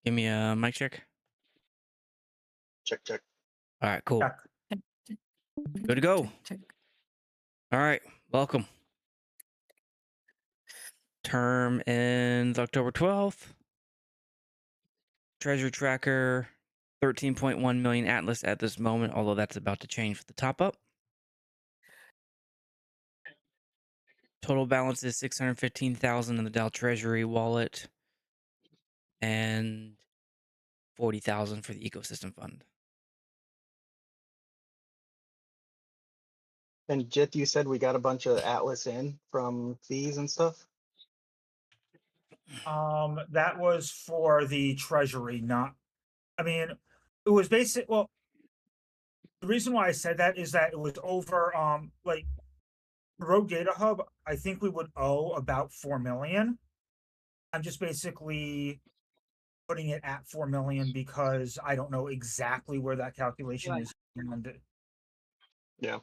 Give me a mic check. Check, check. All right, cool. Check. Good to go. All right, welcome. Term ends October 12th. Treasury tracker, 13.1 million Atlas at this moment, although that's about to change for the top up. Total balance is 615,000 in the DAO Treasury wallet and 40,000 for the ecosystem fund. And Jit, you said we got a bunch of Atlas in from fees and stuff? That was for the treasury, not, I mean, it was basic. Well, the reason why I said that is that it was over, like Rogue Data Hub, I think we would owe about 4 million. I'm just basically putting it at 4 million because I don't know exactly where that calculation is. Yeah.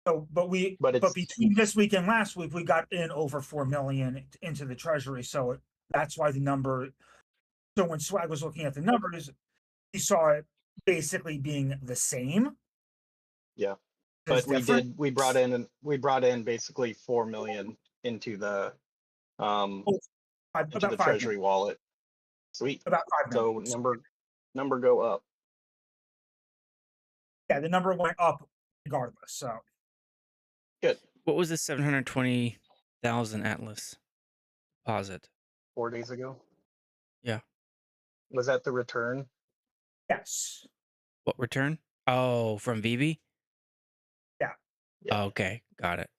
So, but But between this week and last week, we got in over 4 million into the treasury. So that's why the number. So when Swag was looking at the numbers, he saw it basically being the same. yeah. It's But different. we brought in basically 4 million into the About 5 treasury million. wallet. Sweet. About 5 million. So number go up. Yeah, the number went up regardless. So Good. What was the 720,000 Atlas deposit? 4 days ago. Yeah. Was that the return? yes. What return? Oh, from VB? Yeah. Yeah. Okay, got it.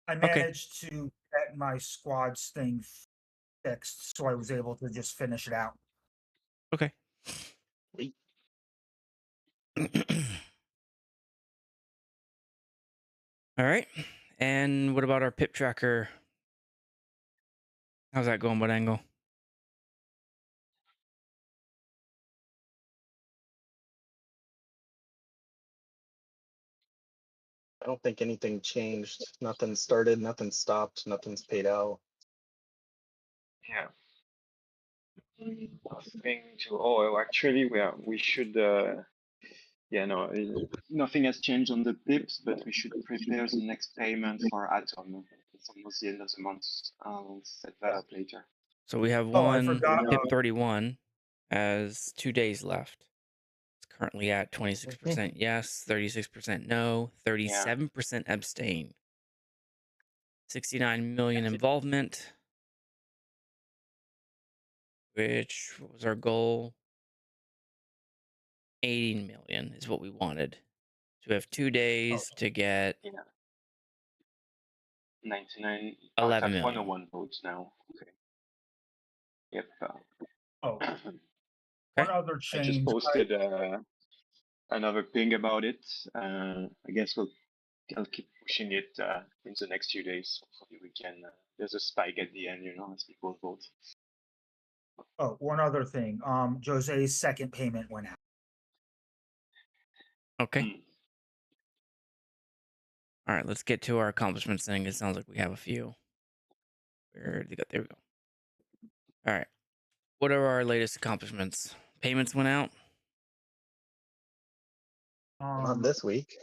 I managed to get my squad's thing fixed, so I was able to just finish it out. Okay. Sweet. All right. And what about our pip tracker? How's that going? What angle? I don't think anything changed. Nothing started, nothing stopped, nothing's paid out. Yeah. Nothing to. Oh, actually, we should. Yeah, no, nothing has changed on the pips, but we should prepare the next payment for Atom. It's almost the end of the month. I'll set that up later. So we have Oh, I one forgot. pip 31 as 2 days left. It's currently at 26% yes, 36% no, 37% abstain. 69 million involvement, which was our goal. 18 million is what we wanted. So we have 2 days to get 99. 11 at million. 101 votes now. Okay. Yep. One other I just change. posted another ping about it. I guess I'll keep pushing it in the next few days. Hopefully we can. There's a spike at the end, as people vote. Oh, one other thing. Jose's second payment went out. Okay. All right, let's get to our accomplishments thing. It sounds like we have a few. Where did they go? There we go. All right. What are our latest accomplishments? Payments went out. Not this week.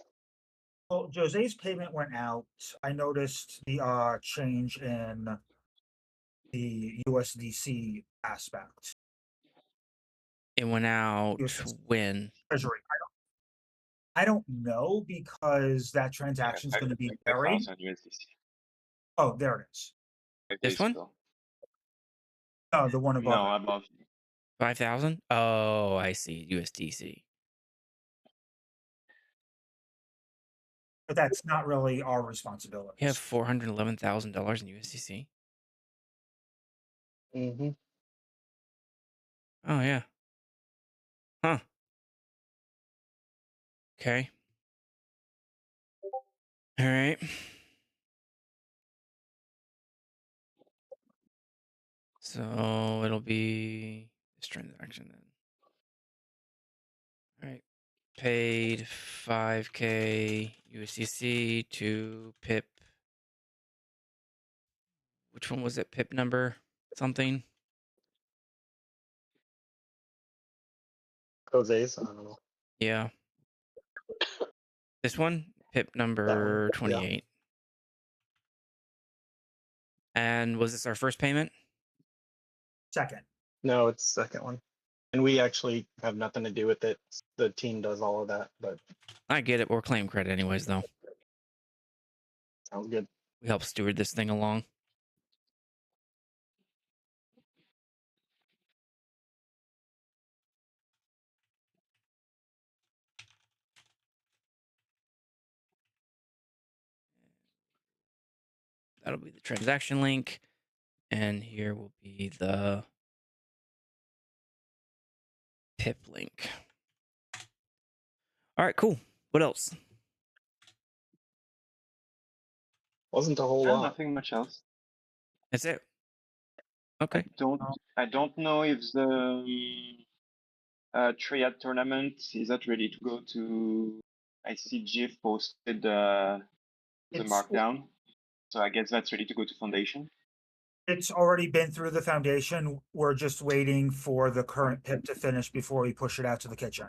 Well, Jose's payment went out. I noticed the change in the USDC aspect. It went out when? Treasury. I don't know because that transaction is going to be buried. Oh, there it is. This one? No, the one above. No, above. 5,000? Oh, I see. USDC. But that's not really our responsibility. You have $411,000 in USDC? Mm-hmm. Oh, yeah. Huh. Okay. All right. So it'll be this transaction then. All right. Paid 5K USDC to pip. Which one was it? Pip number something? Jose's. I don't know. Yeah. This one, pip That one. number Yeah. 28. And was this our first payment? Second. No, it's the second one. And we actually have nothing to do with it. The team does all of that, but I get it. We're claim credit anyways, though. sounds good. We help steward this thing along. That'll be the transaction link. And here will be the pip link. All right, cool. What else? Wasn't a whole Yeah, lot. nothing much else. That's it. Okay. I don't know if the triad tournament is that ready to go to. I see GIF posted the It's markdown, so I guess that's ready to go to foundation. it's already been through the foundation. We're just waiting for the current pip to finish before we push it out to the kitchen.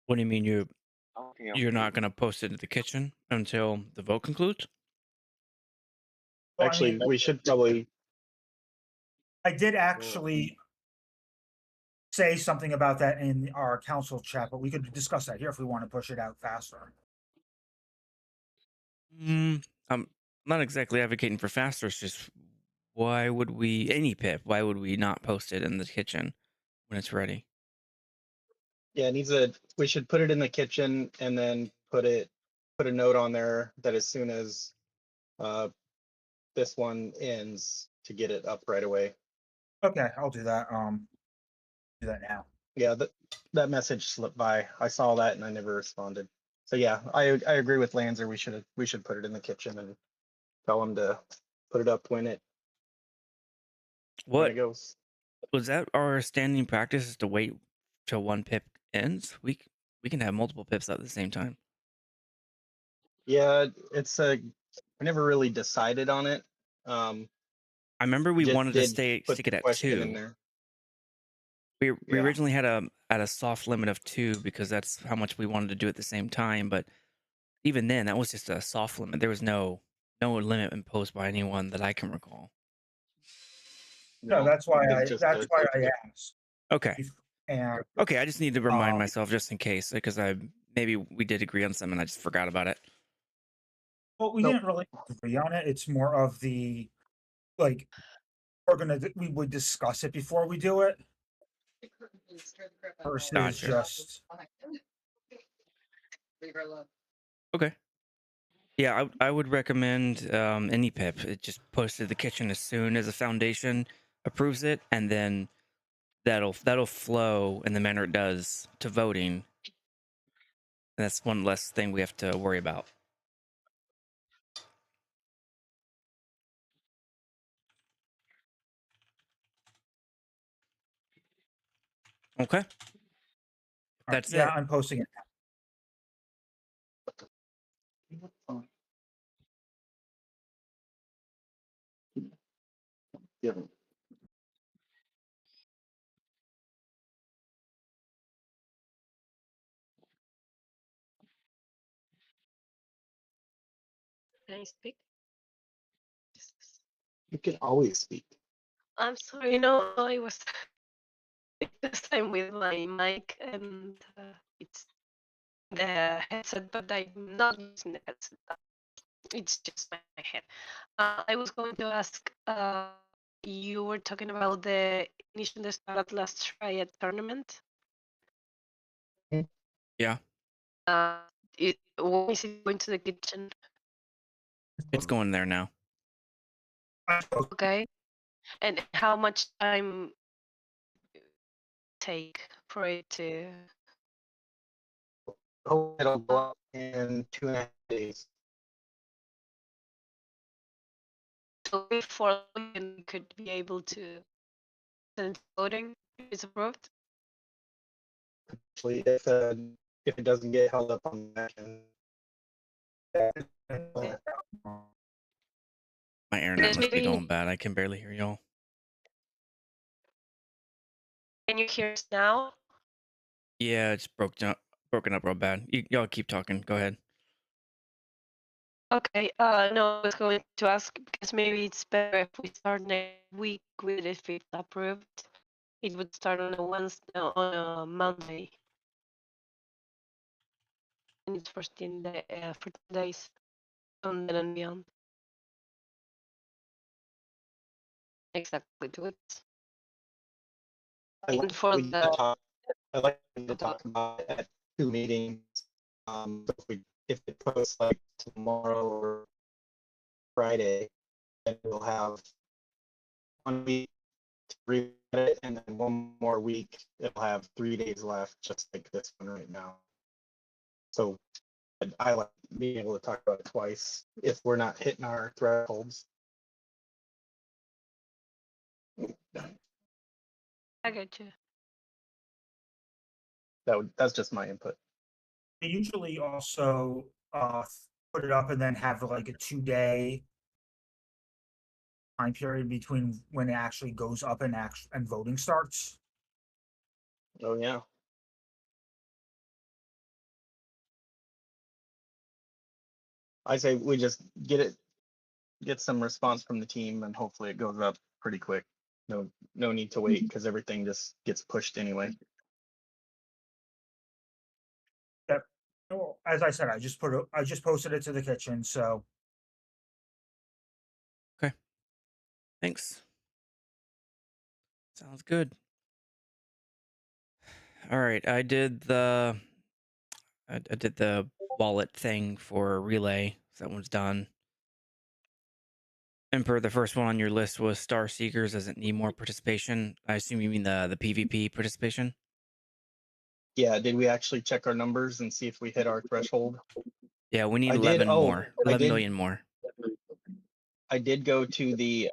What do you mean you're Okay. not gonna post it in the kitchen until the vote concludes? Well, Actually, we should probably. I did actually say something about that in our council chat, but we could discuss that here if we want to push it out faster. I'm not exactly advocating for faster. It's just why would we any pip? Why would we not post it in the kitchen when it's ready? Yeah, it needs a. We should put it in the kitchen and then put a note on there that as soon as this one ends, to get it up right away. Okay, I'll do that. Do that now. Yeah, that message slipped by. I saw that and I never responded. So yeah, I agree with Lanzer. We should put it in the kitchen and tell them to put it up when it What goes. was that? Our standing practice is to wait till one pip ends. We can have multiple pips at the same time. Yeah, it's a. We never really decided on it. I remember we Just wanted to did stick put it the at question in 2. there. We Yeah. originally had a soft limit of 2 because that's how much we wanted to do at the same time. But even then, that was just a soft limit. There was no limit imposed by anyone that I can recall. No, that's why it's just I asked. Okay. And Okay, I just need to remind myself just in case because maybe we did agree on something. I just forgot about it. well, we Nope. didn't really agree on it. It's more of the like we would discuss it before we do it versus Gotcha. just Okay. Yeah, I would recommend any pip. It just posted the kitchen as soon as the foundation approves it, and then that'll flow in the manner it does to voting. And that's one less thing we have to worry about. Okay. That's yeah, it. I'm posting it. Yeah. Can I speak? You can always speak. I'm sorry, no, I was this time with my mic and it's the headset, but I'm not using the headset. It's just my head. I was going to ask, you were talking about the Ignition the Star Atlas Triad tournament. Yeah. When is it going to the kitchen? It's going there now. Okay. And how much time take for it to? Oh, it'll go up in 2.5 days. So before we could be able to send voting if it's approved? Actually, if it doesn't get held up on the back end. My internet must be Maybe going bad. I can barely hear y'all. Can you hear us now? Yeah, it's broken up real bad. Y'all keep talking. Go ahead. Okay. No, I was going to ask because maybe it's better if we start next week with it if it's approved. It would start on a Wednesday, on a Monday, and it's for 10 days, and then and beyond. Exactly 2 weeks. I And for we the I like to talk about it at 2 meetings. If it posts like tomorrow or Friday, then we'll have 1 week to read it, and then one more week. It'll have 3 days left, just like this one right now. So I like being able to talk about it twice if we're not hitting our thresholds. I get you. That's just my input. They usually also put it up and then have like a 2-day time period between when it actually goes up and voting starts. Oh yeah. I say we just get some response from the team, and hopefully it goes up pretty quick. No need to wait because everything just gets pushed anyway. Yep. Well, as I said, I just posted it to the kitchen, so Thanks. Sounds good. All right, I did the wallet thing for relay. So that one's done. And per the first one on your list was Star Seekers doesn't need more participation. I assume you mean the PvP participation. Yeah, did we actually check our numbers and see if we hit our threshold? Yeah, we need I did. 11 more. I 11 did. million more. I did go to the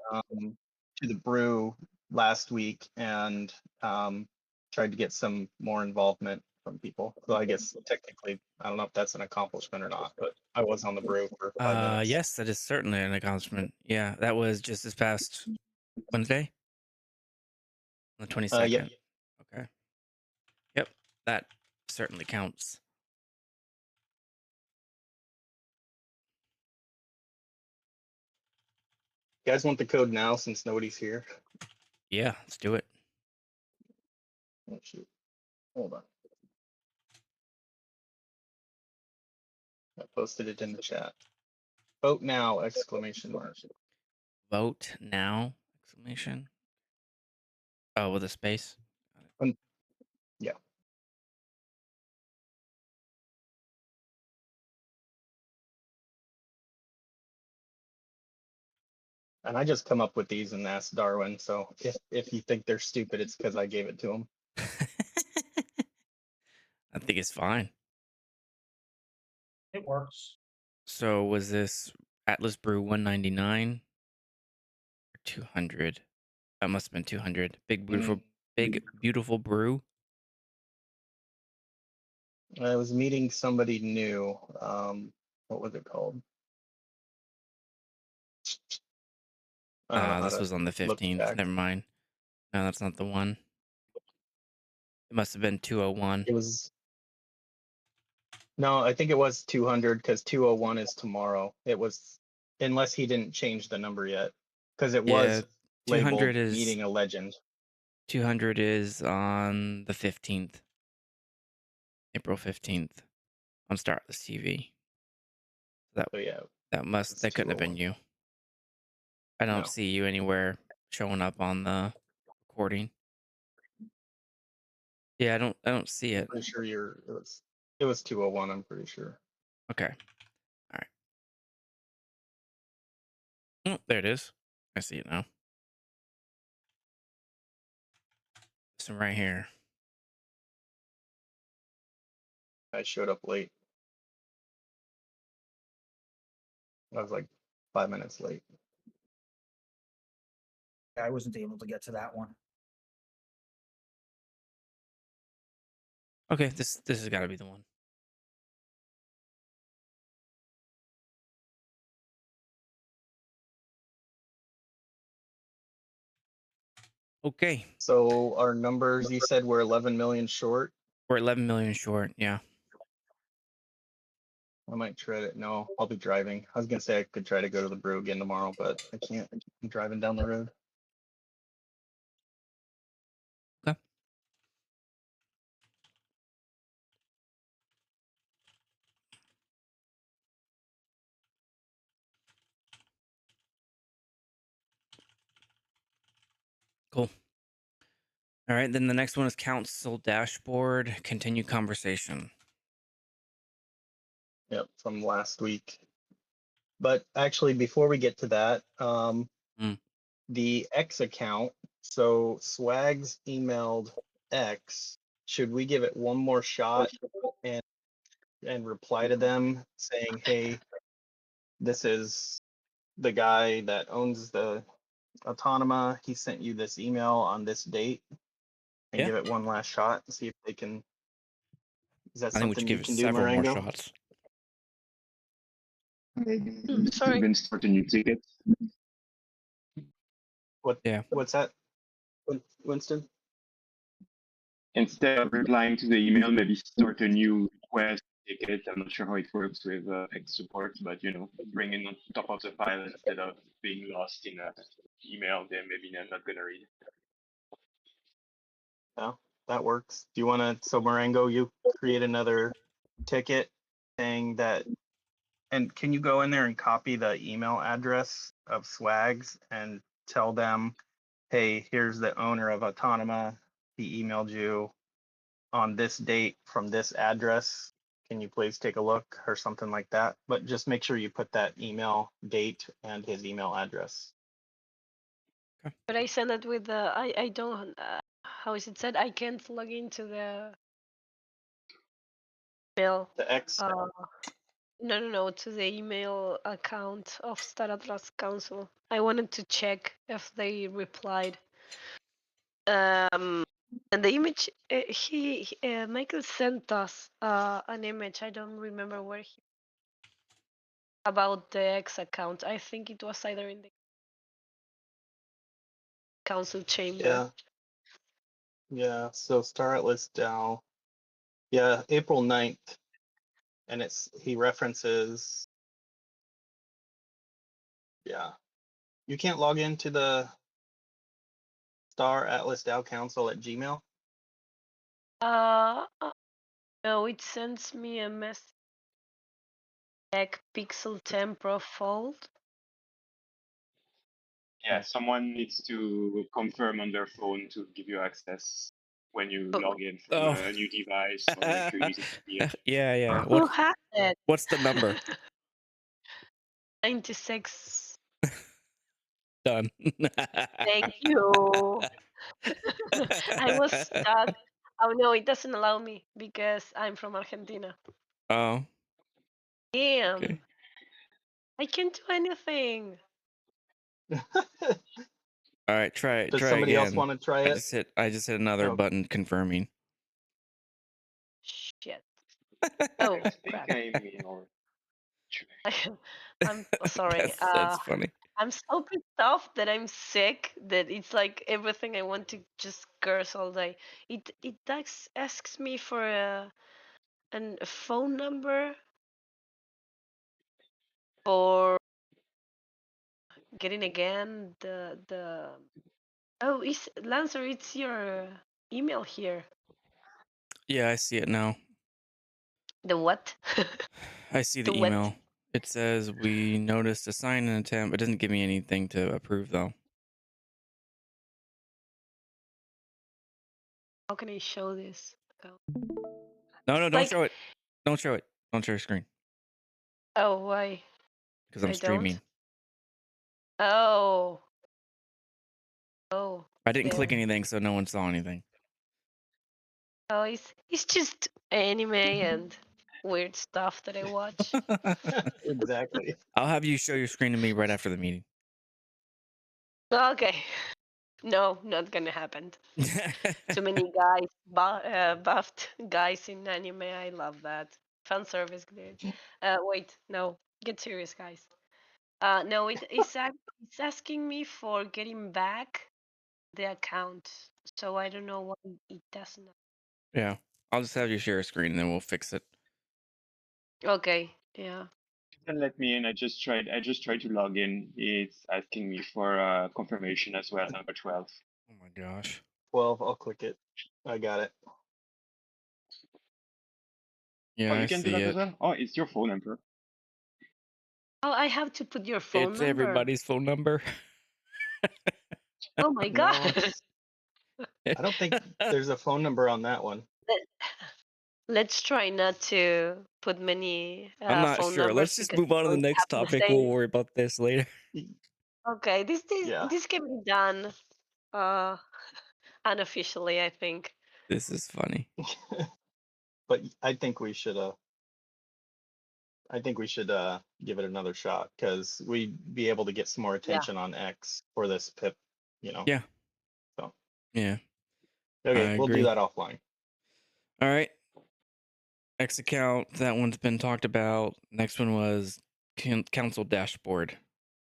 brew last week and tried to get some more involvement from people. So I guess technically, I don't know if that's an accomplishment or not, but I was on the brew for 5 minutes. Yes, that is certainly an accomplishment. Yeah, that was just this past Wednesday, on the 22nd. Yep. Okay. Yep, that certainly counts. You guys want the code now since nobody's here? Yeah, let's do it. Oh shoot. Hold on. I posted it in the chat. Vote now! Exclamation mark. Vote now! Exclamation. Oh, with a space. Yeah. And I just come up with these and ask Darwin. So if you think they're stupid, it's because I gave it to him. I think it's fine. it works. So was this Atlas Brew 199 or 200? That must have been 200. Big beautiful brew. I was meeting somebody new. What was it called? I don't know how This to was on the look 15th. back. Never mind. No, that's not the one. It must have been 201. It was no, I think it was 200 because 201 is tomorrow. It was unless he didn't change the number yet because it Yeah, was 200 labeled is meeting a legend. 200 is on the 15th. April 15th on Startless TV. So yeah, it's That couldn't have been 201. you. I don't No. see you anywhere showing up on the recording. Yeah, I don't see I'm it. pretty sure it was 201. I'm pretty sure. Okay. All right. Oh, there it is. I see it now. This one right here. I showed up late. I was like 5 minutes late. I wasn't able to get to that one. Okay, this has got to be the one. Okay, So our numbers, you said we're 11 million short. we're 11 million short. Yeah. I might try it. No, I'll be driving. I was gonna say I could try to go to the brew again tomorrow, but I can't. I'm driving down the road. Okay. Cool. All right. Then the next one is council dashboard. Continue conversation. Yep, from last week. But actually, before we get to that, Mm. the X account. So Swags emailed X. Should we give it one more shot and reply to them saying, "Hey, this is the guy that owns the Autonoma. He sent you this email on this date," and Yeah. give it one last shot and see if they can. Is that I think we should something give you it can do, several more Marengo? shots. Sorry. Even start a new ticket. Yeah. What's that, Winston? Instead of replying to the email, maybe start a new request ticket. I'm not sure how it works with X support, but bring it on top of the file instead of being lost in a email. Then maybe they're not gonna read. Yeah, that works. Do you want to? So Marengo, you create another ticket saying that, and can you go in there and copy the email address of Swags and tell them, hey, here's the owner of Autonoma. He emailed you on this date from this address. Can you please take a look or something like that? But just make sure you put that email date and his email address. But I send it with the I don't how is it said? I can't log into the mail. The X. No, to the email account of Star Atlas Council. I wanted to check if they replied. And the image Michael sent us an image. I don't remember where he about the X account. I think it was either in the council chamber. Yeah. Yeah. So Star Atlas DAO. Yeah, April 9th. And he references. Yeah. You can't log into the Star Atlas DAO Council at Gmail. No, it sends me a message. Check Pixel 10 profile. Yeah, someone needs to confirm on their phone to give you access when you log in from Oh. a new device or if you're using VPN. Yeah. Who had it? What's the number? 96. Done. Thank you. I was stuck. Oh no, it doesn't allow me because I'm from Argentina. Oh. Damn. Okay. I can't do anything. All right. Try Does somebody else again. want to try I it? just hit another Oh. button confirming. Shit. Oh I think crap. I'm in or I'm sorry. That's funny. I'm so pissed off that I'm sick that it's like everything I want to just curse all day. It asks me for a phone number for getting again the oh it's Lancer, it's your email here. Yeah, I see it now. The what? I see the The what? email. It says we noticed a sign and attempt. It doesn't give me anything to approve though. How can I show this? Oh. No, don't Like- show it. Don't show it. Don't share your screen Oh, why? because I'm I streaming. Don't? Oh. I didn't click there. anything, so no one saw anything. Oh, it's just anime and weird stuff that I watch. Exactly. I'll have you show your screen to me right after the meeting. Okay. No, not gonna happen. Too many guys, buffed guys in anime. I love that. Fan service, dude. Wait, no. Get serious, guys. No, it's asking me for getting back the account. So I don't know why it doesn't. Yeah, I'll just have you share a screen and then we'll fix it. Okay, yeah. Then let me in. I just tried to log in. It's asking me for confirmation as well, number 12. Oh my gosh. 12, I'll click it. I got it. Yeah, Oh, you I can do see that as it. well? Oh, it's your phone number. Oh, I have to put your phone It's number. everybody's phone number. Oh my No, god. it's, I don't think there's a phone number on that one. Let's try not to put many I'm not phone sure. numbers Let's just because move on to the we next have the topic. We'll same. worry about this later. Okay, Yeah. this can be done unofficially, I think. This is funny. But I think we should give it another shot because we'd be able to get some more attention on X for this PIP, you know. Yeah. So Yeah. okay, I we'll do agree. that offline. All right. X account, that one's been talked about. Next one was council dashboard.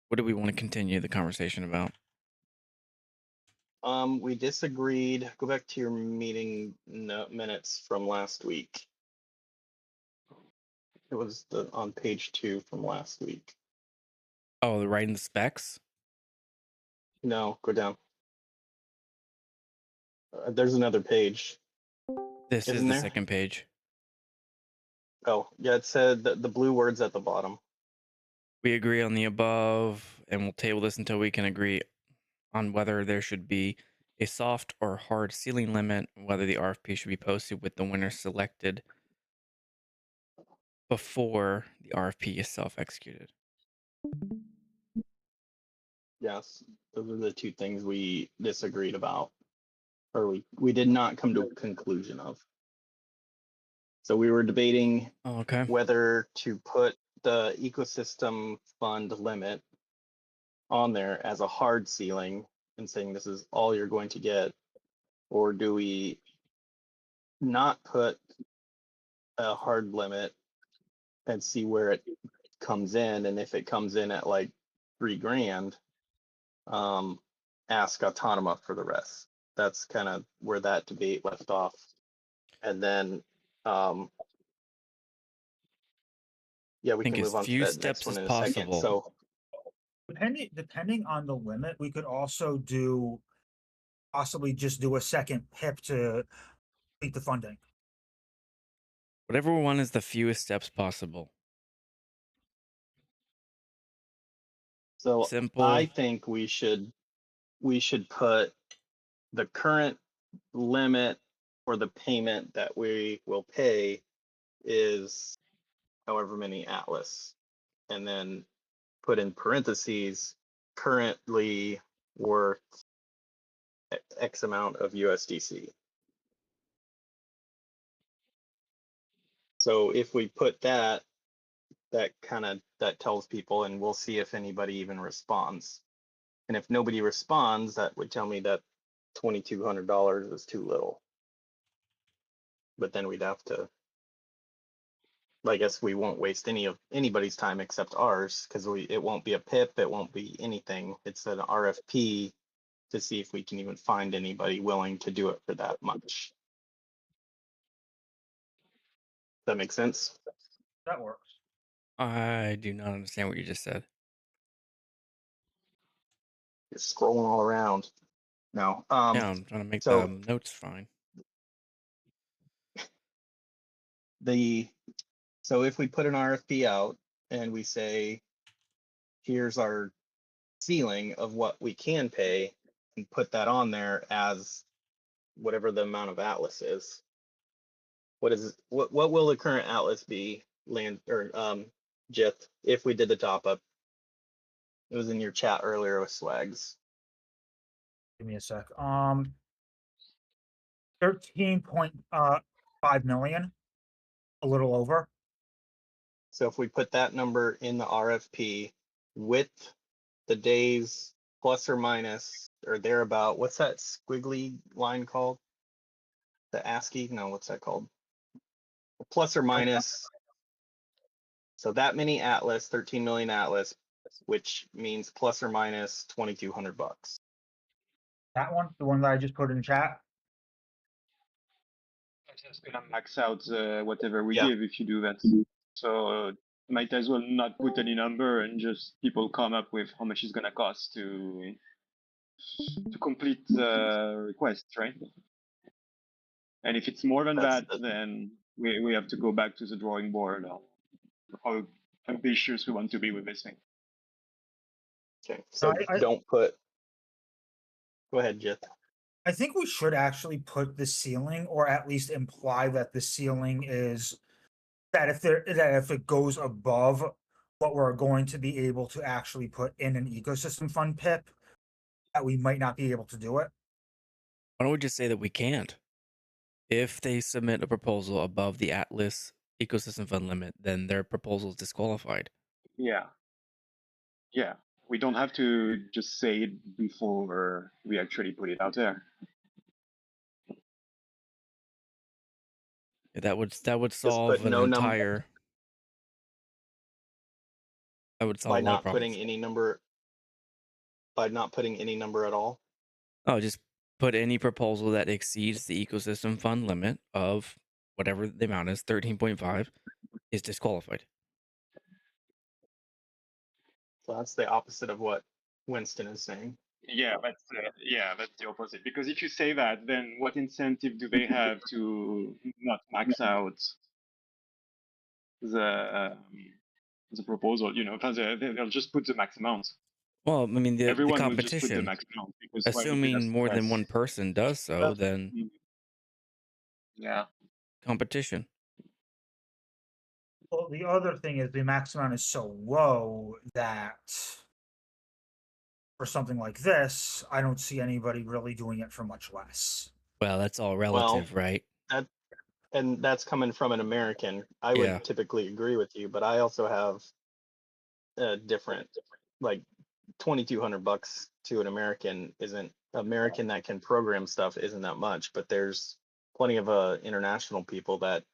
What do we want to continue the conversation about? We disagreed. Go back to your meeting minutes from last week. It was on page 2 from last week. Oh, the writing the specs? No, go down. There's another page. This is Isn't the there? second page. Oh, yeah, it said the blue words at the bottom. We agree on the above, and we'll table this until we can agree on whether there should be a soft or hard ceiling limit, whether the RFP should be posted with the winner selected before the RFP is self-executed. Yes, those are the two things we disagreed about, or we did not come to a conclusion of. So we were debating Okay. whether to put the ecosystem fund limit on there as a hard ceiling and saying this is all you're going to get, or do we not put a hard limit and see where it comes in, and if it comes in at like $3,000, ask Autonoma for the rest. That's kind of where that debate left off. And then yeah, we Think can as move on to few that next steps one as in a second. possible. So Depending on the limit, we could also possibly just do a second PIP to complete the funding. Whatever one is the fewest steps possible. so Simple. I think we should put the current limit for the payment that we will pay is however many Atlas, and then put in parentheses currently worth X amount of USDC. So if we put that tells people, and we'll see if anybody even responds. And if nobody responds, that would tell me that $2,200 is too little. But then we'd have to, I guess we won't waste anybody's time except ours, because it won't be a PIP, it won't be anything. It's an RFP to see if we can even find anybody willing to do it for that much. That makes sense? That works. I do not understand what you just said. You're scrolling all around. No. Yeah, I'm trying to make So the notes fine. So if we put an RFP out and we say, here's our ceiling of what we can pay, and put that on there as whatever the amount of Atlas is, what will the current Atlas be, Jith, if we did the top up? It was in your chat earlier with Swags. Give me a sec. 13.5 million, a little over. So if we put that number in the RFP with the days plus or minus or thereabout, what's that squiggly line called? The ASCII? No, what's that called? Plus or minus. So that many Atlas, 13 million Atlas, which means plus or minus $2,200. That one, the one that I just put in chat. It's just gonna max out whatever we Yeah. give if you do that. So might as well not put any number and just people come up with how much it's gonna cost to complete the request, right? And if it's more than That's that, the then we have to go back to the drawing board on how ambitious we want to be with this thing. okay. So I don't put. Go ahead, Jith. I think we should actually put the ceiling, or at least imply that the ceiling is that if it goes above what we're going to be able to actually put in an ecosystem fund PIP, that we might not be able to do it. Why don't we just say that we can't? If they submit a proposal above the Atlas ecosystem fund limit, then their proposal is disqualified. Yeah. Yeah. We don't have to just say it before we actually put it out there. That would Just solve put an no number entire. That would solve by a lot of not putting problems. any number. By not putting any number at all. Oh, just put any proposal that exceeds the ecosystem fund limit of whatever the amount is, 13.5, is disqualified. So that's the opposite of what Winston is saying. Yeah, that's the opposite. Because if you say that, then what incentive do they have to not max out the proposal? You know, because they'll just put the max amount. Well, I mean, the Everyone will just put the competition, max amount because why would you assuming ask more less? than one person does so, then Yeah. competition. Well, the other thing is the max amount is so low that for something like this, I don't see anybody really doing it for much less. Well, that's all relative, right? That and that's coming from an American. I Yeah. would typically agree with you, but I also have a different, like $2,200 to an American isn't American that can program stuff isn't that much, but there's plenty of international people that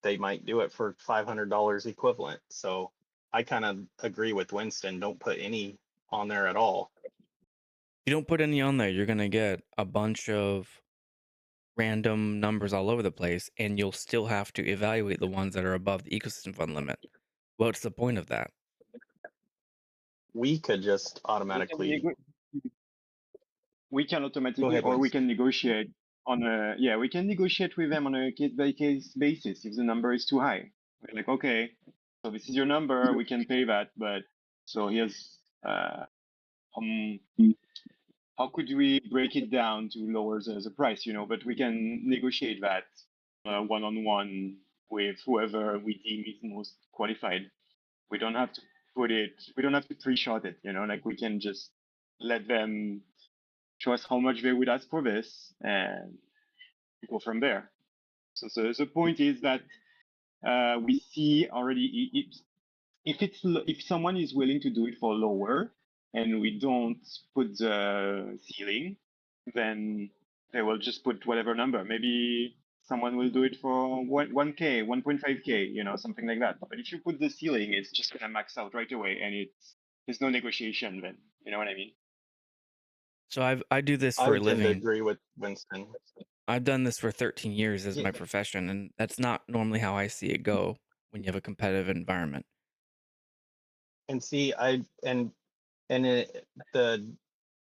they might do it for $500 equivalent. So I kind of agree with Winston. Don't put any on there at all. If you don't put any on there, you're going to get a bunch of random numbers all over the place, and you'll still have to evaluate the ones that are above the ecosystem fund limit. What's the point of that? We could just automatically. We can Go automatically, ahead, or we Winston. can negotiate on a, we can negotiate with them on a case by case basis if the number is too high. We're like, okay, so this is your number, we can pay that, but so here's how could we break it down to lower the price, you know? But we can negotiate that one-on-one with whoever we deem is most qualified. We don't have to we don't have to pre-shot it, you know, like we can just let them show us how much they would ask for this and go from there. So the point is that we see already if someone is willing to do it for lower and we don't put the ceiling, then they will just put whatever number. Maybe someone will do it for 1K, 1.5K, you know, something like that. But if you put the ceiling, it's just gonna max out right away, and there's no negotiation then. You know what I mean? So I do this I for a would tend to living. agree with Winston. I've done this for 13 years as Yeah. my profession, and that's not normally how I see it go when you have a competitive environment. And see,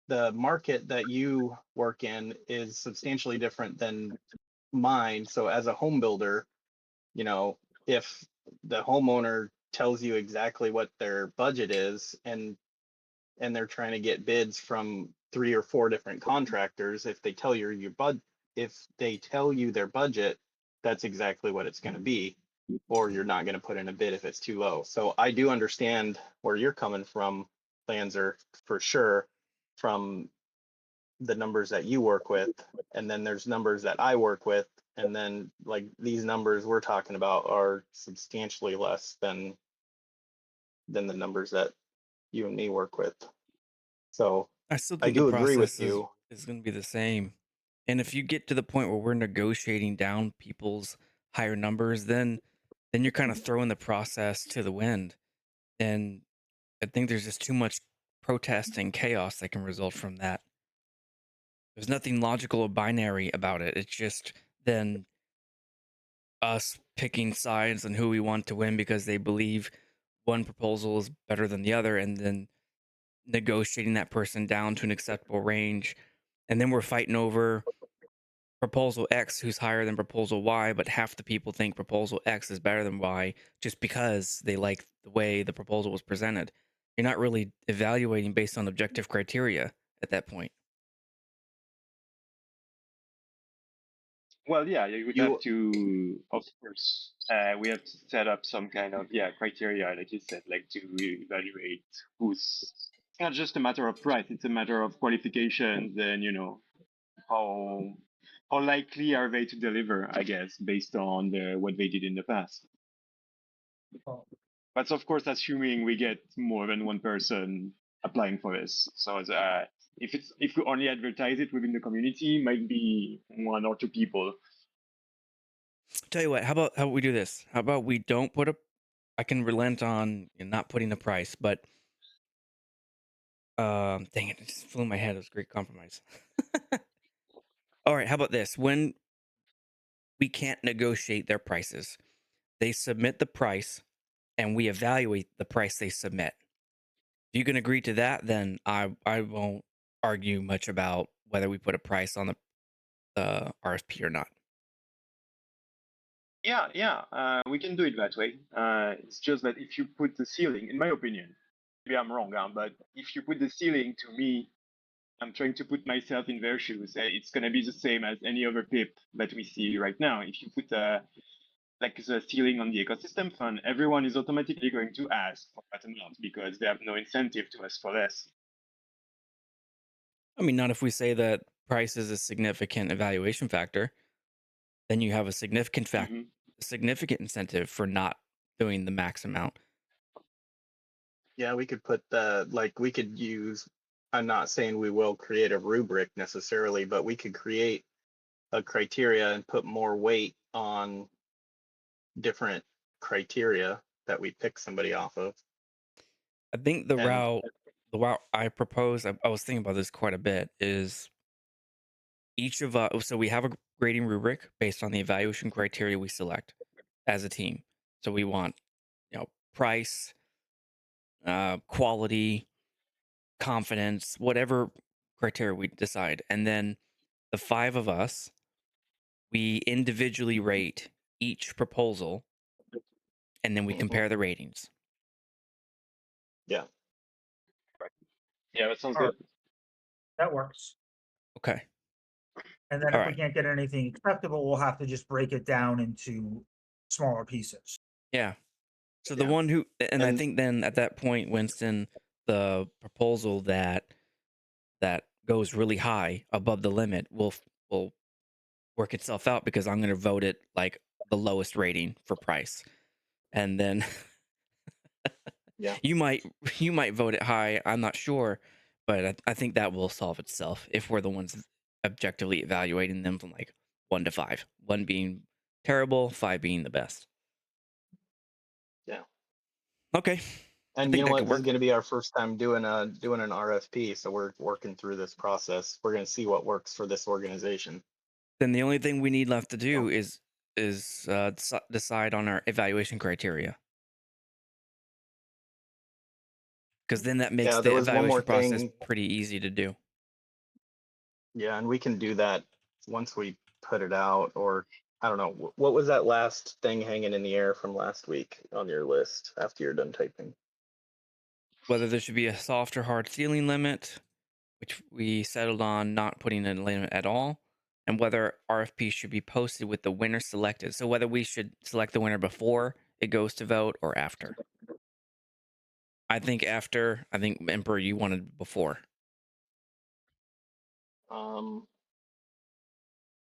the market that you work in is substantially different than mine. So as a home builder, you know, if the homeowner tells you exactly what their budget is and they're trying to get bids from 3 or 4 different contractors, if they tell you their budget, that's exactly what it's going to be, or you're not going to put in a bid if it's too low. So I do understand where you're coming from, Lanzer, for sure, from the numbers that you work with, and then there's numbers that I work with, and then like these numbers we're talking about are substantially less than the numbers that you and me work with. So I still I think the do agree with process you. is going to be the same. And if you get to the point where we're negotiating down people's higher numbers, then you're kind of throwing the process to the wind. And I think there's just too much protest and chaos that can result from that. There's nothing logical or binary about it. It's just then us picking sides on who we want to win because they believe one proposal is better than the other, and then negotiating that person down to an acceptable range. And then we're fighting over proposal X who's higher than proposal Y, but half the people think proposal X is better than Y just because they like the way the proposal was presented. You're not really evaluating based on objective criteria at that point. Well, yeah, you would You- have to, of course, we have to set up some kind of criteria, like you said, like to evaluate who's. It's not just a matter of price; it's a matter of qualifications and how likely are they to deliver, I guess, based on what they did in the past. Well, That's of course assuming we get more than one person applying for this. So if we only advertise it within the community, might be 1 or 2 people. Tell you what, how about we do this? How about we don't put a I can relent on not putting the price, but dang it just flew in my head. It was a great compromise. All right, how about this? When we can't negotiate their prices, they submit the price and we evaluate the price they submit. If you can agree to that, then I won't argue much about whether we put a price on the RFP or not. Yeah, we can do it that way. It's just that if you put the ceiling, in my opinion, maybe I'm wrong, but if you put the ceiling to me, I'm trying to put myself in their shoes. It's going to be the same as any other PIP that we see right now. If you put like the ceiling on the ecosystem fund, everyone is automatically going to ask for that amount because they have no incentive to ask for less. I mean, not if we say that price is a significant evaluation factor, then you have a significant significant incentive for not doing the max amount. Yeah, we could put we could use, I'm not saying we will create a rubric necessarily, but we could create a criteria and put more weight on different criteria that we pick somebody off of. I think the And- route I propose, I was thinking about this quite a bit, is each of us, so we have a grading rubric based on the evaluation criteria we select as a team. So we want, price, quality, confidence, whatever criteria we decide. And then the 5 of us, we individually rate each proposal and then we compare the ratings. Yeah. Yeah, that sounds All good. right. That works. Okay. And then All if we right. can't get anything acceptable, we'll have to just break it down into smaller pieces. Yeah. So the Yeah. one who, and I And- think then at that point, Winston, the proposal that goes really high above the limit will work itself out because I'm going to vote it like the lowest rating for price, and then Yeah. you might vote it high. I'm not sure, but I think that will solve itself if we're the ones objectively evaluating them from like 1 to 5, 1 being terrible, 5 being the best. Yeah. Okay. And think you know that what? could This is work. going to be our first time doing an RFP, so we're working through this process. We're going to see what works for this organization. Then the only thing we need left to do is decide on our evaluation criteria. Because then that makes Yeah, the there was one more evaluation process thing. pretty easy to do. Yeah, and we can do that once we put it out, or I don't know. What was that last thing hanging in the air from last week on your list after you're done typing? Whether there should be a soft or hard ceiling limit, which we settled on not putting a limit at all, and whether RFP should be posted with the winner selected. So whether we should select the winner before it goes to vote or after. I think after. I think Emperor, you wanted before.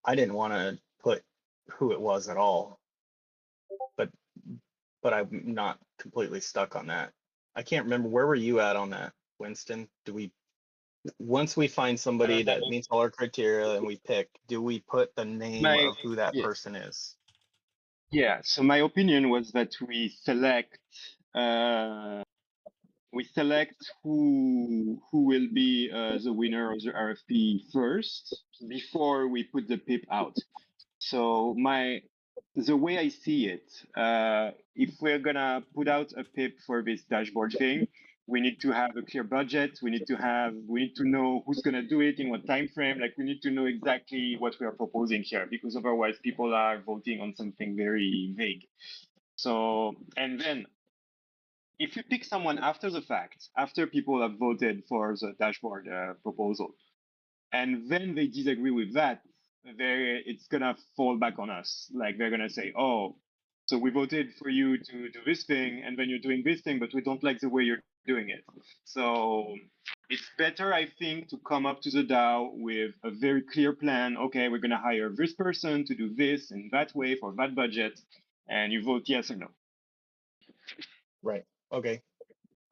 I didn't want to put who it was at all, but I'm not completely stuck on that. I can't remember, where were you at on that, Winston? Once we find somebody that meets all our criteria and we pick, do we put the name of who that person is? Yeah, so my opinion was that we select we select who will be the winner of the RFP first before we put the PIP out. So the way I see it, if we're gonna put out a PIP for this dashboard thing, we need to have a clear budget. We need to know who's gonna do it in what time frame. Like we need to know exactly what we are proposing here, because otherwise people are voting on something very vague. So, and then if you pick someone after the fact, after people have voted for the dashboard proposal, and then they disagree with that, it's gonna fall back on us. Like they're gonna say, "Oh, so we voted for you to do this thing, and then you're doing this thing, but we don't like the way you're doing it." So it's better, I think, to come up to the DAO with a very clear plan. Okay, we're gonna hire this person to do this in that way for that budget, and you vote yes or no. Right. Okay.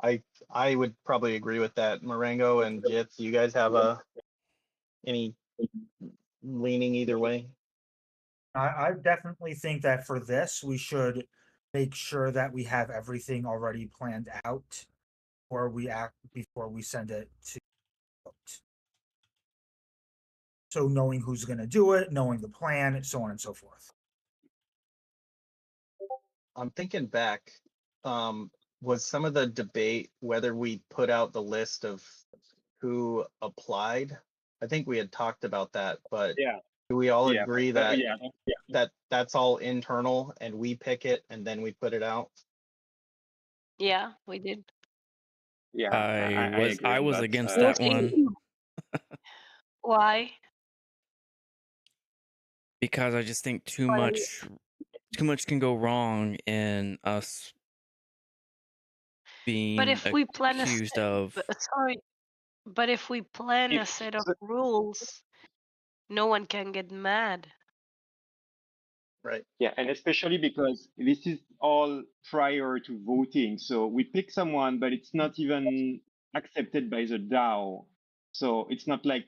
I would probably agree with that. Marengo and Jits, you guys have any leaning either way? I definitely think that for this, we should make sure that we have everything already planned out before we send it to vote. So knowing who's going to do it, knowing the plan, and so on and so forth. I'm thinking back, was some of the debate whether we put out the list of who applied? I think we had talked about that, but Yeah. do we all Yeah. agree that Yeah. that's all internal and we pick it and then we put it out? Yeah, we did. Yeah. I agree with was that. against We'll that one see. Why? because I just think too Why? much can go wrong in us But being if we plan accused of. sorry, but if we plan a If set of the- rules, no one can get mad. Right. Yeah, and especially because this is all prior to voting. So we pick someone, but it's not even accepted by the DAO. So it's not like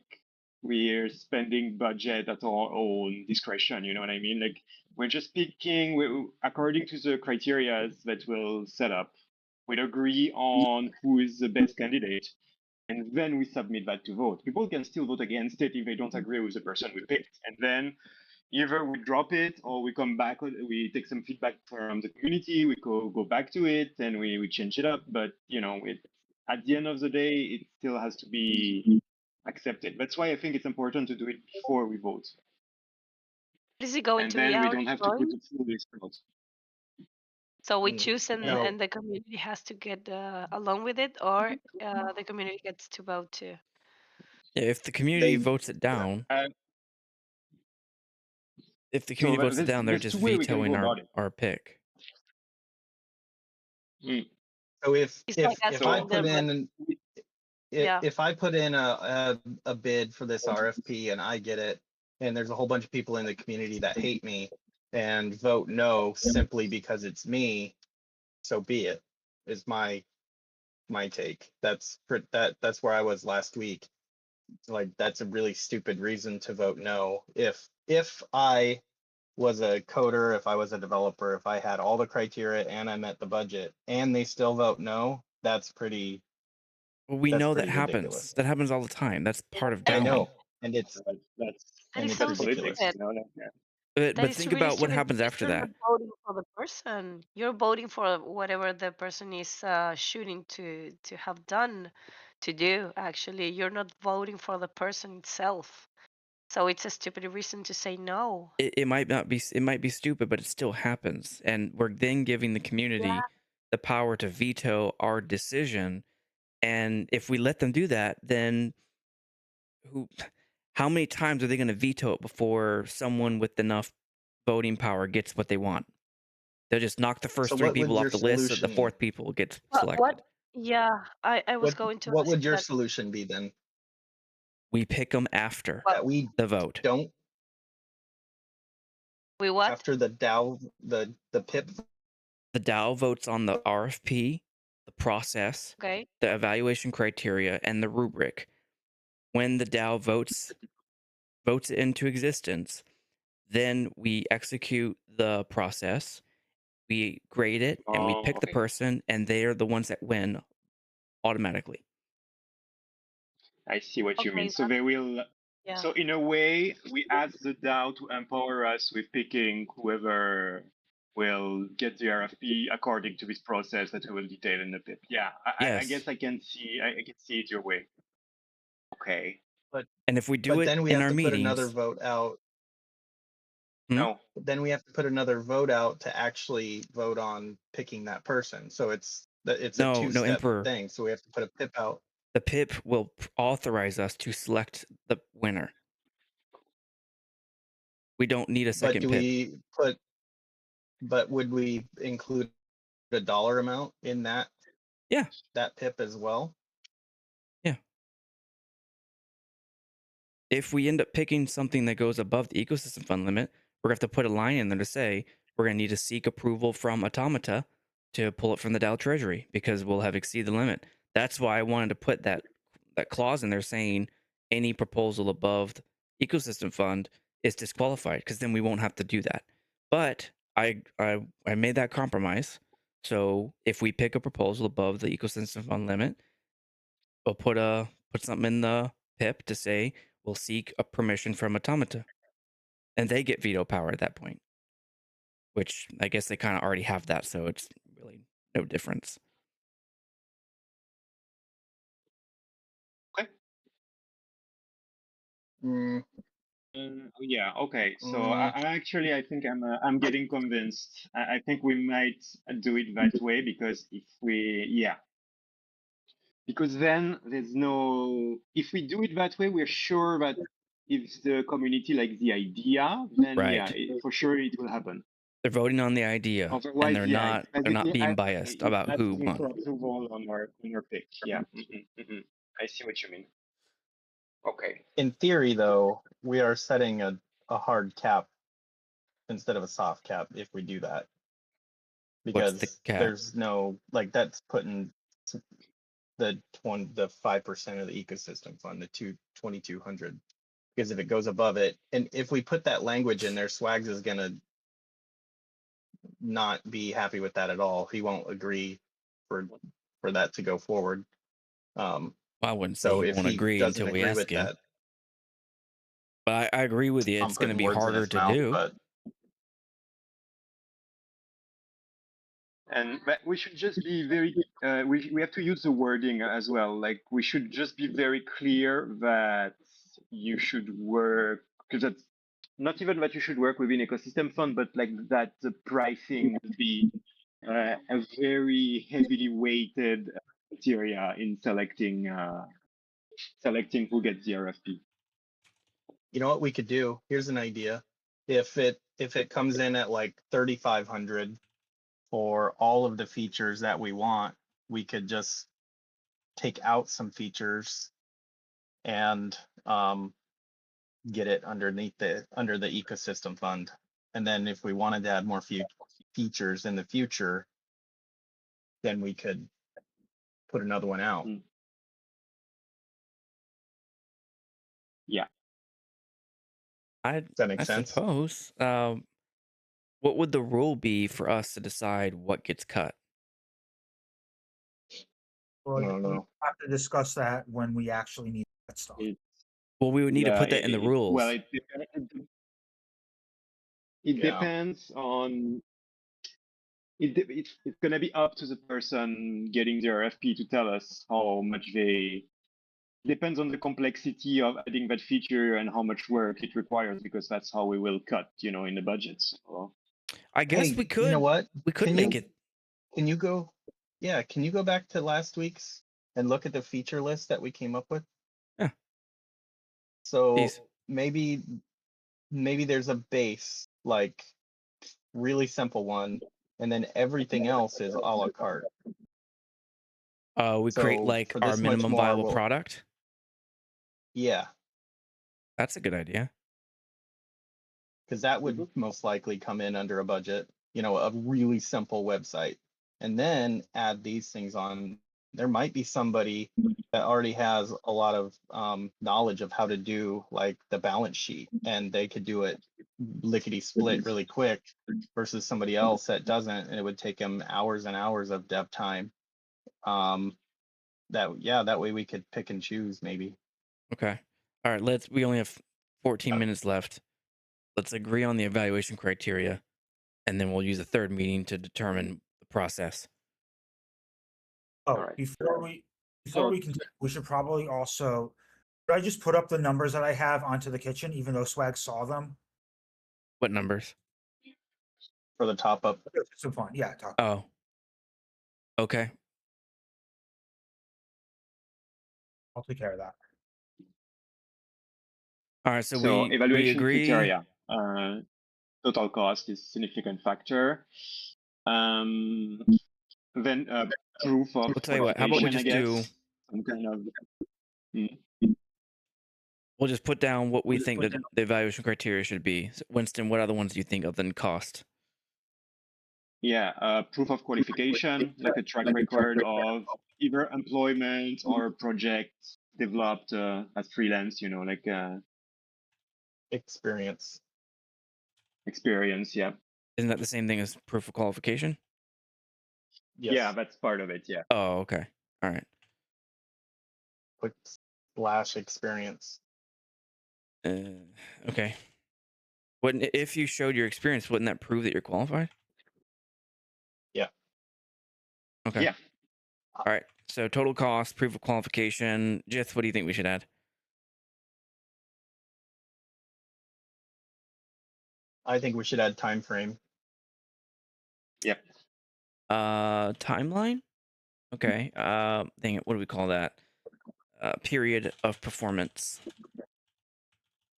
we're spending budget at our own discretion. You know what I mean? Like we're just picking according to the criteria that we'll set up. We'd agree on who is the best candidate, and then we submit that to vote. People can still vote against it if they don't agree with the person we picked, and then either we drop it or we come back, we take some feedback from the community, we go back to it and we change it up. But at the end of the day, it still has to be accepted. That's why I think it's important to do it before we vote. Is it going And to be then we our don't have to put choice? it through this vote. So we Mm, choose no. and the community has to get along with it, or the community gets to vote too. Yeah, if the community They votes it down, So there's they're just two ways we can go vetoing about it. our pick. So if It's like if I asking put them, in yeah. if I put in a bid for this RFP and I get it, and there's a whole bunch of people in the community that hate me and vote no simply because it's me, so be it. Is my take. That's where I was last week. Like that's a really stupid reason to vote no. If I was a coder, if I was a developer, if I had all the criteria and I met the budget and they still vote no, that's pretty Well, we that's know that pretty ridiculous. happens. That happens all the time. That's part of I DAOing. know, and That's That is it's so ridiculous. stupid. But That is think really about what stupid happens because after you're that. not voting for the person. You're voting for whatever the person is shooting to have done to do. Actually, you're not voting for the person itself. So it's a stupid reason to say no. It might not be. It might be stupid, but it still happens, and we're then giving the community the power to veto our decision. And if we let them do that, then how many times are they going to veto it before someone with enough voting power gets what they want? They'll just knock the first So three what would people off your the list, so the solution? fourth people gets What? selected. Yeah, I was going to What ask would your that. solution be then? We pick them after That we the vote. don't We what? after the DAO the PIP. The DAO votes on the RFP, the process, Okay. the evaluation criteria, and the rubric. When the DAO votes it into existence, then we execute the process, we grade it, and we pick the Okay. person, and they are the ones that win automatically. I see what you Okay, mean. So that they will. yeah. So in a way, we ask the DAO to empower us with picking whoever will get the RFP according to this process that we will detail in the PIP. Yeah, I Yes. guess I can see it your way. Okay. And if we do But it then we in have our to put another meetings, vote out. Hmm? No. Then we have to put another vote out to actually vote on picking that person. So it's a no, two-step Emperor, thing. So we have to put a PIP out. the PIP will authorize us to select the winner. We don't need a But second PIP. but would we include a dollar amount in that Yeah. PIP as well? Yeah. If we end up picking something that goes above the ecosystem fund limit, we're going to have to put a line in there to say we're going to need to seek approval from Automata to pull it from the DAO treasury because we'll have exceeded the limit. That's why I wanted to put that clause in there saying any proposal above the ecosystem fund is disqualified because then we won't have to do that. But I made that compromise. So if we pick a proposal above the ecosystem fund limit, we'll put something in the PIP to say we'll seek a permission from Automata, and they get veto power at that point. Which I guess they kind of already have that, so it's really no difference. Okay. Mm, Yeah. Okay. So mm, I think I'm getting convinced. I think we might do it that way because because then there's no. If we do it that way, we're sure that if the community likes the idea, then Right. for sure it will happen. They're voting on the idea, and Otherwise, they're it's not basically being biased about who asking won. for approval on our pick. Yeah. I see what you mean. Okay. in theory, though, we are setting a hard cap instead of a soft cap if we do that. What's the Because cap? there's no, like, that's putting the 5% of the ecosystem fund, the 2,200. Because if it goes above it, and if we put that language in there, Swags is gonna not be happy with that at all. He won't agree for that to go forward. I wouldn't say So he if won't he agree doesn't until we agree ask with him. that, But I agree with you. I'm It's going to putting be words in harder his to mouth, do. but And but we should just be very. We have to use the wording as well. Like we should just be very clear that you should work because that's not even that you should work within ecosystem fund, but like that the pricing would be a very heavily weighted criteria in selecting who gets the RFP. you know what we could do? Here's an idea. If it comes in at like 3,500 for all of the features that we want, we could just take out some features and get it under the ecosystem fund. And then if we wanted to add more features in the future, then we could put another one out. Yeah. Does that make I sense? suppose. What would the rule be for us to decide what gets cut? Well, I don't we know. have to discuss that when we actually need that stuff. Well, we would need to put that in the rules. Well, it Yeah. depends on. It's going to be up to the person getting the RFP to tell us how much they. Depends on the complexity of adding that feature and how much work it requires, because that's how we will cut, in the budget. So. I guess Hey, we could. you know what? We could Can make you- it. Can you go? Yeah, can you go back to last week's and look at the feature list that we came up with? Yeah. So Please. maybe there's a base, like really simple one, and then everything else is a la carte. We create So like for our this much minimum more, viable product. Yeah, That's a good idea. because that would most likely come in under a budget, a really simple website, and then add these things on. There might be somebody that already has a lot of knowledge of how to do like the balance sheet, and they could do it lickety split really quick versus somebody else that doesn't, and it would take them hours and hours of dev time. that way we could pick and choose maybe. Okay. All right. We only have 14 minutes left. Let's agree on the evaluation criteria, and then we'll use a third meeting to determine the process. Oh, Alright. before we So- continue, we should probably also. Should I just put up the numbers that I have onto the kitchen, even though Swag saw them? What numbers? For the top up. Some fun, yeah. Oh. Okay. I'll take care of that. All right. So we evaluation agree. criteria. Total cost is significant factor. Then proof of We'll tell you what. How about we just do? some kind of. We'll just put down what we think that the evaluation criteria should be. So Winston, what other ones do you think other than cost? Yeah, proof of qualification, like a track record of either employment or project developed as freelance, like Experience. experience. Yeah. Isn't that the same thing as proof of qualification? Yes. Yeah, that's part of it. Yeah. Oh, okay. All right. Quick / experience. Okay. Wouldn't if you showed your experience, wouldn't that prove that you're qualified? Yeah. Okay. Yeah. All right. So total cost, proof of qualification. Jith, what do you think we should add? I think we should add time frame. Yep. Timeline. Okay. Dang it. What do we call that? Period of performance.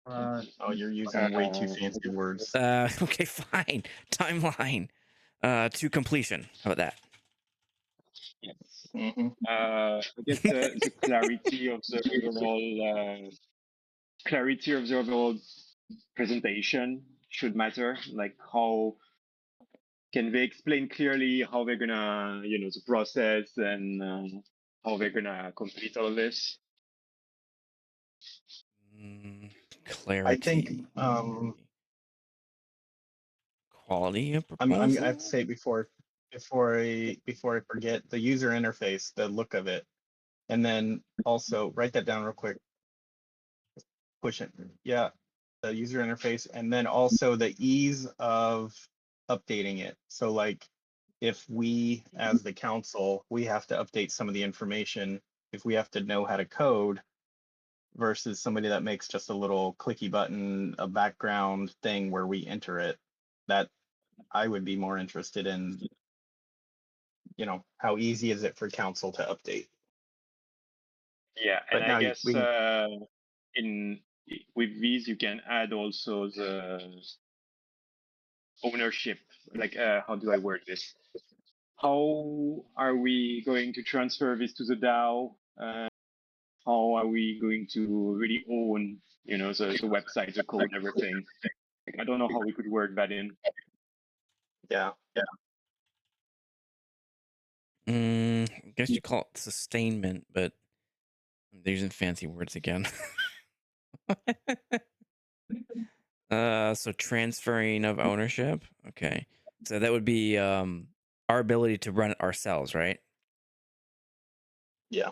Oh, you're using way too fancy words. Okay, fine. Timeline. To completion. How about that? Yes. Mm-hmm. I guess the clarity of the overall presentation should matter. Like how can they explain clearly how they're gonna, the process and how they're gonna complete all of this. Clarity. I think quality of I proposal. have to say before I forget, the user interface, the look of it, and then also write that down real quick. Push it. Yeah, the user interface, and then also the ease of updating it. So like if we as the council, we have to update some of the information, if we have to know how to code versus somebody that makes just a little clicky button, a background thing where we enter it, that I would be more interested in, how easy is it for council to update? Yeah, But and now I guess with these you can add also the ownership. Like, how do I word this? How are we going to transfer this to the DAO? How are we going to really own, the website, the code, everything? Like, I don't know how we could work that in. Yeah. I guess you call it sustainment, but they're using fancy words again. So transferring of ownership. Okay. So that would be our ability to run it ourselves, right? Yeah.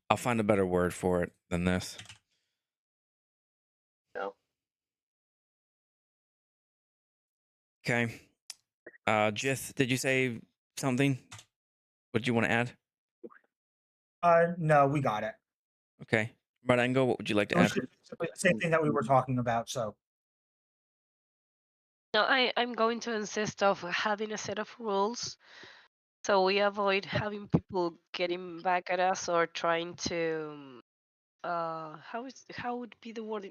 I'll find a better word for it than this. No. Okay. Jith, did you say something? What do you want to add? No, we got it. Okay. Marango, what would you like to It was add? just the same thing that we were talking about. So No, I'm going to insist of having a set of rules so we avoid having people getting back at us or trying to how would be the word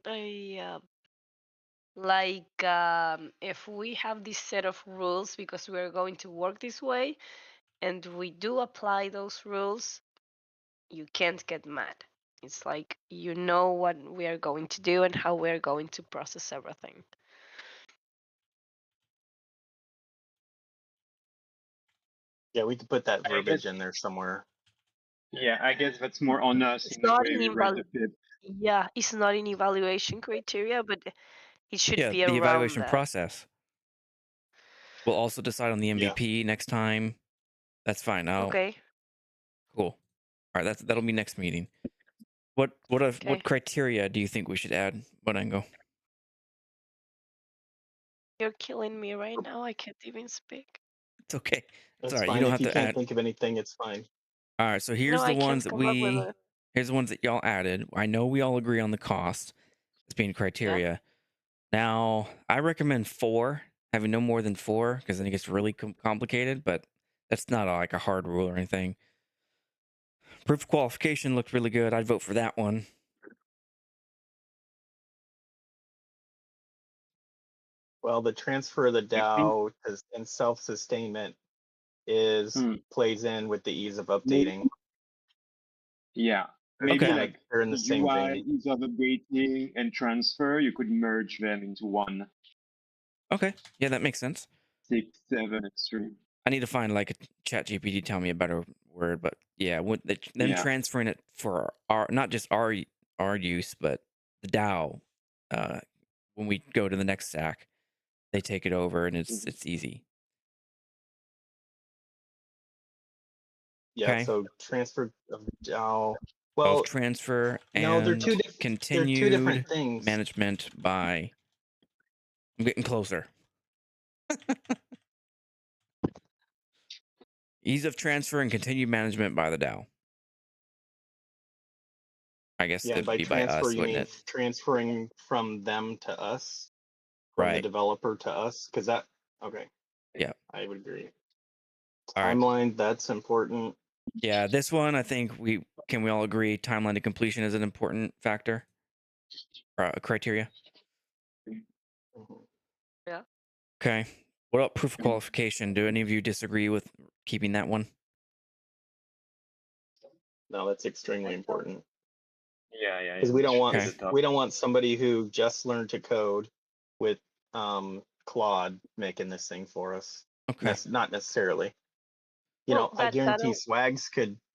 if we have this set of rules because we are going to work this way and we do apply those rules, you can't get mad. It's like you know what we are going to do and how we are going to process everything. Yeah, we could put that I verbiage guess- in there somewhere. Yeah, I guess that's more on us It's in the not way an we read the PIP. Yeah, it's not an evaluation criteria, but it should Yeah, be the around evaluation that. process. We'll also decide on the Yeah. MVP next time. That's fine. Okay. Cool. All right, that'll be next meeting. What Okay. criteria do you think we should add, Bodango? You're killing me right now. I can't even speak. It's okay. It's That's all right. You fine. don't If have you to can't add. think of anything, it's fine. All right, so No, here's the I can't ones that come up with a. here's the ones that y'all added. I know we all agree on the cost as being criteria. Now, I recommend 4, having no more than 4, because then it gets really complicated. But that's not like a hard rule or anything. Proof of qualification looked really good. I'd vote for that one. Well, the transfer of the DAO and self-sustainment is plays in with the ease of updating. Yeah. Maybe Okay. like They're in the same UI, vein. ease of updating, and transfer, you could merge them into one. Okay, yeah, that makes sense. 6, 7 extreme. I need to find like a chat GPT tell me a better word, but yeah, them Yeah. transferring it for our not just our use, but the DAO. When we go to the next SAC, they take it over and it's easy. Yeah. Okay. So transfer of DAO. Of Well, transfer no, and they're two continued different things. management by. I'm getting closer. Ease of transfer and continued management by the DAO. I guess Yeah, it'd by be by transfer us, you wouldn't mean it? transferring from them to us, from the Right. developer to us, because that okay. Yeah. I would agree. All right. Timeline, that's important. Yeah, this one I think we all agree timeline to completion is an important factor or criteria. Mhm. Yeah. Okay. What about proof of qualification? Do any of you disagree with keeping that one? No, that's extremely important. Yeah. Because we don't want Okay. somebody who just learned to code with Claude making this thing for us. Okay. Not necessarily. You Well, know, I but guarantee that'll.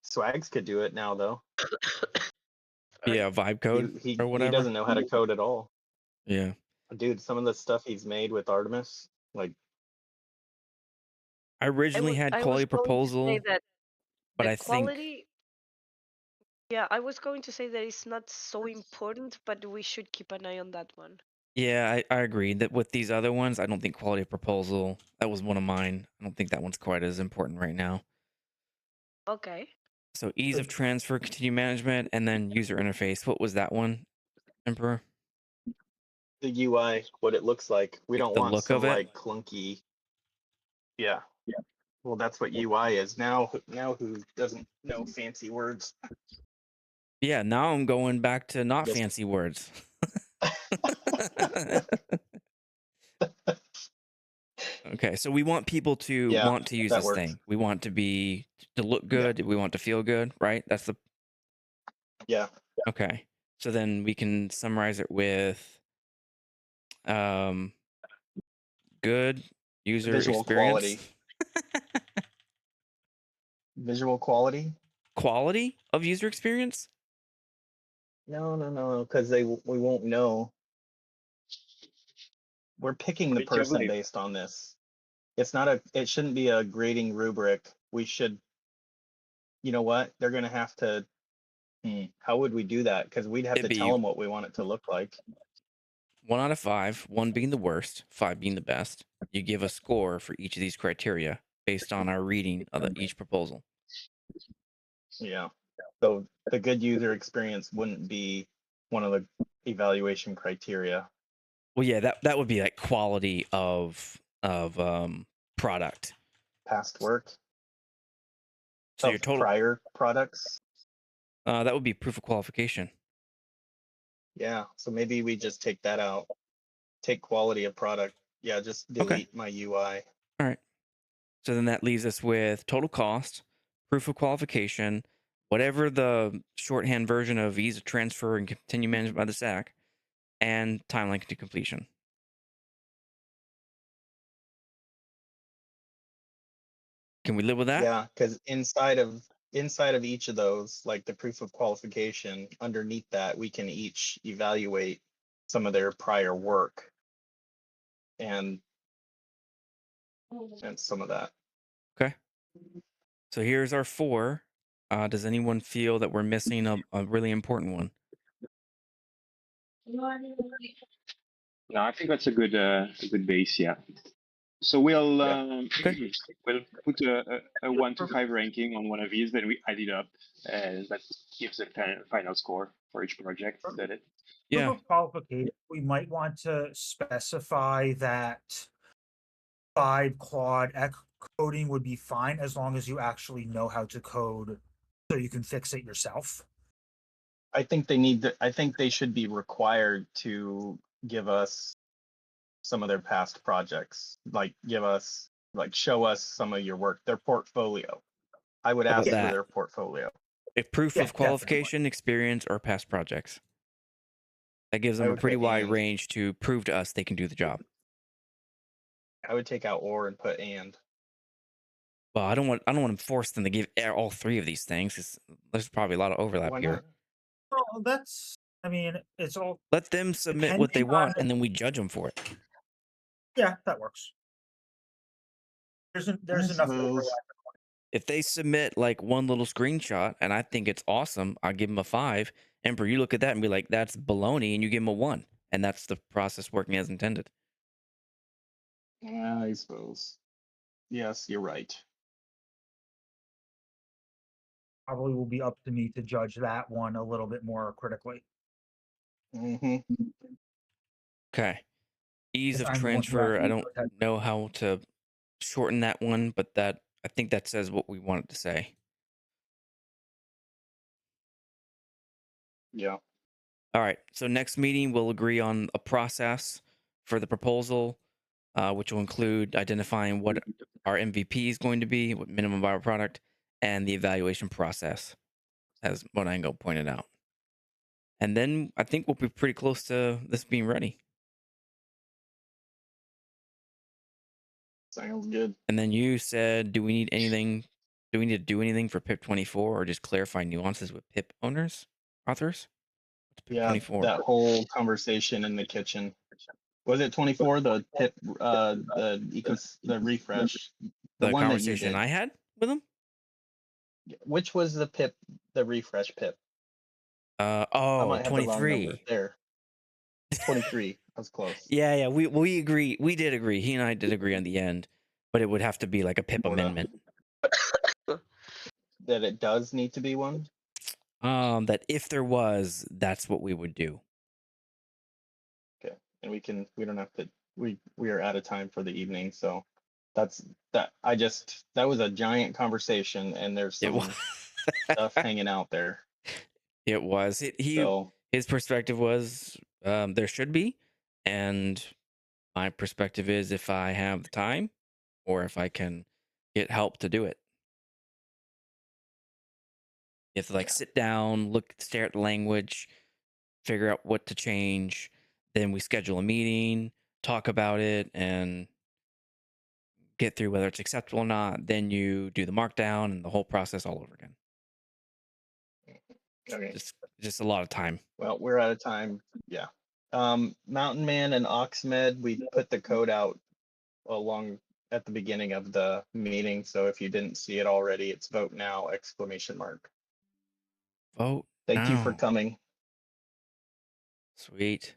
Swags could do it now though. Sorry. Yeah, vibe code He or he whatever. doesn't know how to code at all. Yeah. Dude, some of the stuff he's made with Artemis, like I originally had I quality was going to say proposal, that but the I think quality. Yeah, I was going to say that it's not so important, but we should keep an eye on that one. yeah, I agree that with these other ones, I don't think quality of proposal, that was one of mine. I don't think that one's quite as important right now. Okay. So ease of transfer, continued management, and then user interface. What was that one, Emperor? the UI, what it looks like. We Like don't the want look of some it? like clunky. Yeah. Well, that's what UI is now. Now, who doesn't know fancy words? Yeah, now I'm going back to not Just fancy words. Okay, so we want people to yeah, want to use that this works. thing. We want to look Yeah. good. We want to feel good, right? That's the Yeah. okay. So then we can summarize it with good user Visual experience. Visual quality. Quality of user experience? No, because we won't know. We're picking the person based on this. It shouldn't be a grading rubric. We should, you know what? They're gonna have to. How would we do that? Because we'd have It'd to tell be them what we want it to look like. 1 out of 5, 1 being the worst, 5 being the best. You give a score for each of these criteria based on our reading of each proposal. Yeah. So the good user experience wouldn't be one of the evaluation criteria. Well, yeah, that would be like quality of product. Past work So your of total prior products. that would be proof of qualification. Yeah. So maybe we just take that out. Take quality of product. Yeah, just delete my UI. All right. So then that leaves us with total cost, proof of qualification, whatever the shorthand version of ease of transfer and continue management by the SAC, and timeline to completion. Can we live with that? Yeah, because inside of each of those, like the proof of qualification, underneath that, we can each evaluate some of their prior work. And and some of that. Okay. So here's our 4. Does anyone feel that we're missing a really important one? No, I think that's a good base. Yeah. So we'll Yeah. Okay. we'll put a 1 to 5 ranking on one of these, then we add it up, and that gives a final score for each project. Is that it? Yeah. Proof of qualification, we might want to specify that 5 quad coding would be fine as long as you actually know how to code so you can fix it yourself. I think they should be required to give us some of their past projects, like show us some of your work, their portfolio. I would How ask about for that? their portfolio. If proof Yeah, of definitely. qualification, experience, or past projects. That gives I them a would pretty put wide and. range to prove to us they can do the job. I would take out or and put and. Well, I don't want to force them to give all 3 of these things, 'cause there's probably a lot of overlap Why here. not? Well, that's, I mean, it's all Let them submit what they depending want, on, and then we judge them for it. yeah, that works. There's I enough suppose. overlap. If they submit like one little screenshot and I think it's awesome, I'll give them a 5. Emperor, you look at that and be like, that's baloney, and you give them a 1. And that's the process working as intended. I suppose. Yes, you're right. Probably will be up to me to judge that one a little bit more critically. Mm-hmm. Okay. Ease If of I'm the one who transfer. I actually don't knows know how to shorten that one, but I think that says what we wanted to say. Yeah. All right. So next meeting, we'll agree on a process for the proposal, which will include identifying what our MVP is going to be, what minimum viable product, and the evaluation process, as Monango pointed out. And then I think we'll be pretty close to this being ready. Sounds good. And then you said, do we need anything? Do we need to do anything for PIP 24 or just clarify nuances with PIP authors? What's PIP Yeah, 24? that whole conversation in the kitchen. Was it 24? The pip, the refresh, the The one that you conversation did. I had with him? Which was the pip, the refresh pip? I Oh, might have the wrong number 23. there. 23. I was close. Yeah, we agree. We did agree. He and I did agree on the end, but it would have to be like a PIP Sorta. amendment. That it does need to be one. That if there was, that's what we would do. Okay, and we don't have to. We are out of time for the evening, so that's that. That was a giant conversation, and there's It some was. stuff hanging out there. It was. So His perspective was there should be, and my perspective is if I have the time or if I can get help to do it. You have to like yeah. sit down, stare at the language, figure out what to change. Then we schedule a meeting, talk about it, and get through whether it's acceptable or not. Then you do the markdown and the whole process all over again. Okay. Just a lot of time. Well, we're out of time. Yeah. Mountain Man and Oxmed, we put the code out along at the beginning of the meeting. So if you didn't see it already, it's vote now, exclamation mark. Vote Thank you for now. coming. Sweet.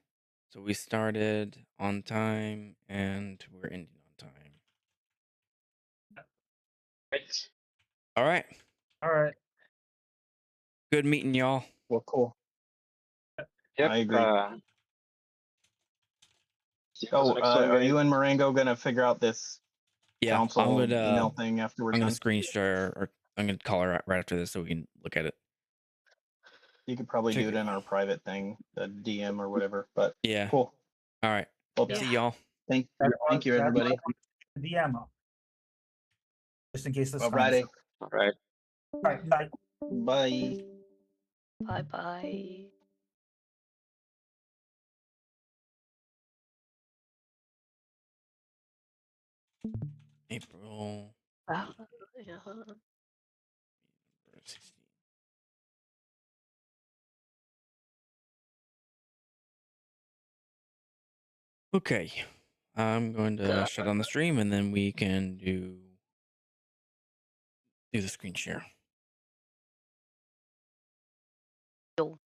So we started on time and we're ending on time. Right. All right. All right. Good meeting y'all. Well, cool. Yep. I agree. See you for the Oh, next one, are guys. you and Marengo gonna figure out this Yeah, council I'm email thing after we're gonna done? screen share or I'm gonna call her right after this so we can look at it. You could probably do it Figure- in our private thing, the DM or whatever. But Yeah. cool. All right. Well, Yeah. See y'all. thank you, everybody. DM up. Just in case the spam. Alrighty. All right. All right. Bye. Bye. Bye bye. April Yeah. 16. Okay. I'm going to shut down the stream and then we can do the screen share. Yo.